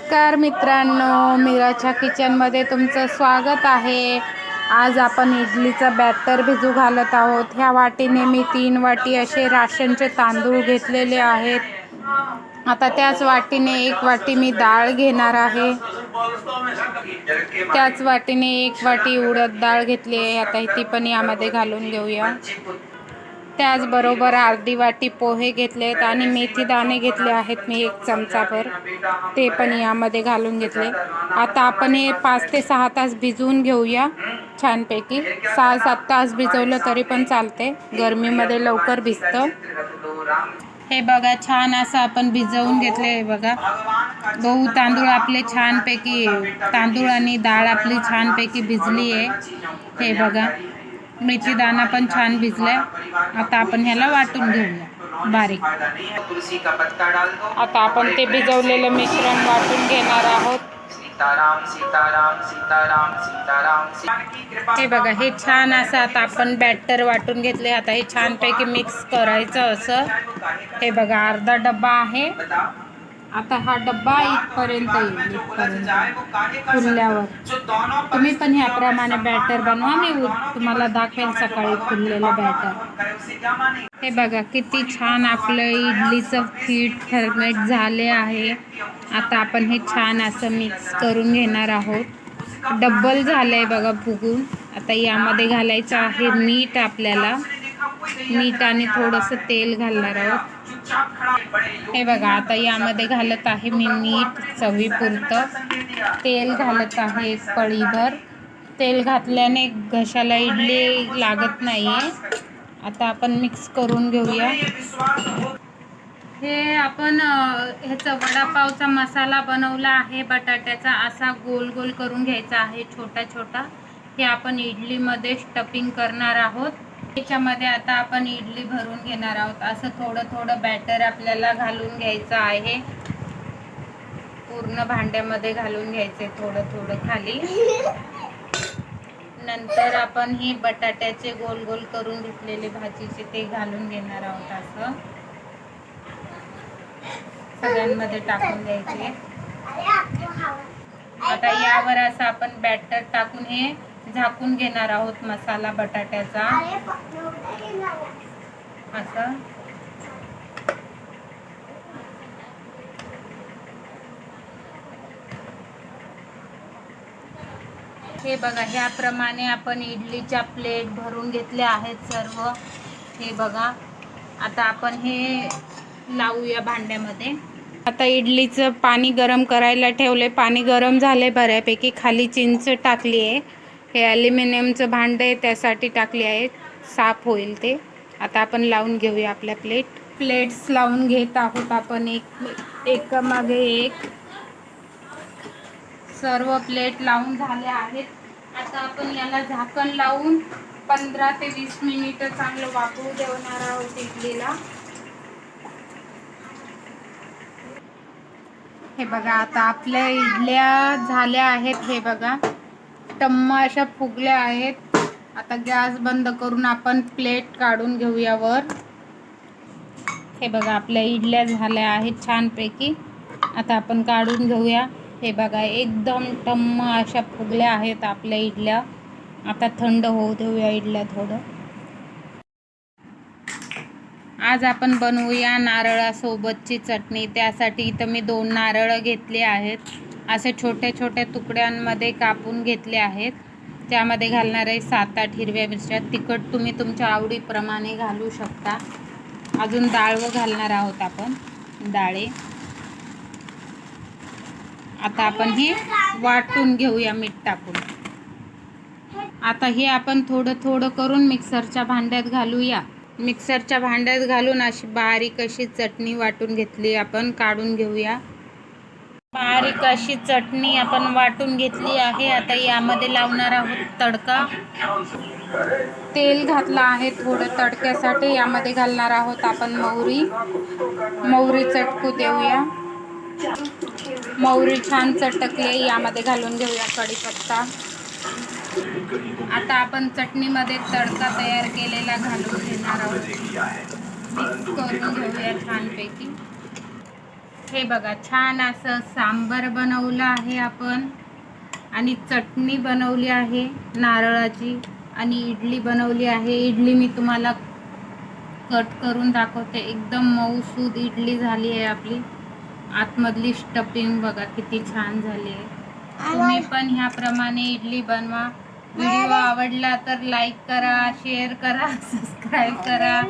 नमस्कार मित्रांनो, मीराच्या किचनमध्ये तुमचं स्वागत आहे. आज आपण इडलीचं बॅटर भिजू घालत आहोत. ह्या वाटीने मी 3 वाटी असे राशनचे तांदूळ घेतलेले आहेत. आता त्याच वाटीने 1 वाटी मी डाळ घेणार आहे. त्याच वाटीने 1 वाटी उडद डाळ घेतली आहे. आता ती पण यामध्ये घालून घेऊया. त्याचबरोबर अर्धी वाटी पोहे घेतलेत आणि मेथी दाणे घेतले आहेत मी 1 चमचाभर, ते पण यामध्ये घालून घेतले. आता आपण हे 5 ते 6 तास भिजवून घेऊया छानपैकी. 6-7 तास भिजवलं तरी पण चालते, गरमीमध्ये लवकर भिजतं. हे बघा, छान असं आपण भिजवून घेतले. हे बघा, गहू तांदूळ आपले छानपैकी, तांदूळ आणि डाळ आपली छानपैकी भिजली आहे. हे बघा, मेथी दाणा पण छान भिजलाय. आता आपण ह्याला वाटून घेऊया बारीक. आता आपण ते भिजवलेलं मिश्रण वाटून घेणार आहोत. हे बघा, हे छान असं आता आपण बॅटर वाटून घेतले. आता हे छानपैकी मिक्स करायचं असं. हे बघा, अर्धा डब्बा आहे. आता हा डब्बा इथपर्यंत येईल, फुलल्यावर. तुम्ही पण ह्याप्रमाणे बॅटर बनवा. मी तुम्हाला दाखवेल सकाळी फुललेलं बॅटर. हे बघा, किती छान आपलं इडलीचं पीठ फर्मेट झाले आहे. आता आपण हे छान असं मिक्स करून घेणार आहोत. डबल झालंय बघा फुगून. आता यामध्ये घालायचं आहे मीठ. आपल्याला मीठ आणि थोडंसं तेल घालणार आहोत. हे बघा, आता यामध्ये घालत आहे मी मीठ चवीपुरतं. तेल घालत आहे 1 पळीभर. तेल घातल्याने घशाला इडली लागत नाहीये. आता आपण मिक्स करून घेऊया. हे आपण ह्याचा वडापावचा मसाला बनवला आहे बटाट्याचा. असा गोल गोल करून घ्यायचा आहे, छोटा छोटा. हे आपण इडलीमध्ये स्टफिंग करणार आहोत. त्याच्यामध्ये आता आपण इडली भरून घेणार आहोत. असं थोडं थोडं बॅटर आपल्याला घालून घ्यायचं आहे. पूर्ण भांड्यामध्ये घालून घ्यायचे थोडं थोडं खाली. नंतर आपण ही बटाट्याचे गोल गोल करून घेतलेले भाजीचे ते घालून घेणार आहोत. असं सगळ्यांमध्ये टाकून द्यायचे. आता यावर असं आपण बॅटर टाकून हे झाकून घेणार आहोत मसाला बटाट्याचा. असं हे बघा, ह्याप्रमाणे आपण इडलीच्या प्लेट भरून घेतल्या आहेत सर्व. हे बघा, आता आपण हे लावूया भांड्यामध्ये. आता इडलीचं पाणी गरम करायला ठेवले. पाणी गरम झाले बऱ्यापैकी. खाली चिंच टाकली आहे. हे ॲल्युमिनियमचं भांडं आहे, त्यासाठी टाकली आहे, साफ होईल ते. आता आपण लावून घेऊया आपल्या प्लेट्स लावून घेत आहोत आपण एकामागे एक. सर्व प्लेट लावून झाल्या आहेत. आता आपण याला झाकण लावून 15 ते 20 मिनिटं चांगलं वाफवू देणार आहोत इडलीला. हे बघा, आता आपल्या इडल्या झाल्या आहेत. हे बघा, टम्म अशा फुगल्या आहेत. आता गॅस बंद करून आपण प्लेट काढून घेऊया वर. हे बघा, आपल्या इडल्या झाल्या आहेत छानपैकी. आता आपण काढून घेऊया. हे बघा, एकदम टम्म अशा फुगल्या आहेत आपल्या इडल्या. आता थंड होऊ देऊया इडल्या थोडं. आज आपण बनवूया नारळासोबतची चटणी. त्यासाठी इथं मी 2 नारळ घेतले आहेत. असे छोटे छोटे तुकड्यांमध्ये कापून घेतले आहेत. त्यामध्ये घालणार आहे 7-8 हिरव्या मिरच्या. तिखट तुम्ही तुमच्या आवडीप्रमाणे घालू शकता. अजून डाळवं घालणार आहोत आपण, डाळे. आता आपण हे वाटून घेऊया मीठ टाकून. आता हे आपण थोडं थोडं करून मिक्सरच्या भांड्यात घालूया. मिक्सरच्या भांड्यात घालून अशी बारीक अशी चटणी वाटून घेतली आपण. काढून घेऊया. बारीक अशी चटणी आपण वाटून घेतली आहे. आता यामध्ये लावणार आहोत तडका. तेल घातलं आहे थोडं तडक्यासाठी. यामध्ये घालणार आहोत आपण मोहरी चटकू देऊया. मोहरी छान चटकली. यामध्ये घालून घेऊया कढीपत्ता. आता आपण चटणीमध्ये तडका तयार केलेला घालून घेणार आहोत. मिक्स करून घेऊया छानपैकी. हे बघा छान असं सांबार बनवलं आहे आपण आणि चटणी बनवली आहे नारळाची आणि इडली बनवली आहे. इडली मी तुम्हाला कट करून दाखवते. एकदम मऊसूद इडली झाली आहे आपली. आतमधली स्टफिंग बघा किती छान झाली आहे. तुम्ही पण ह्याप्रमाणे इडली बनवा. व्हिडिओ आवडला तर लाईक करा, शेअर करा, सबस्क्राईब करा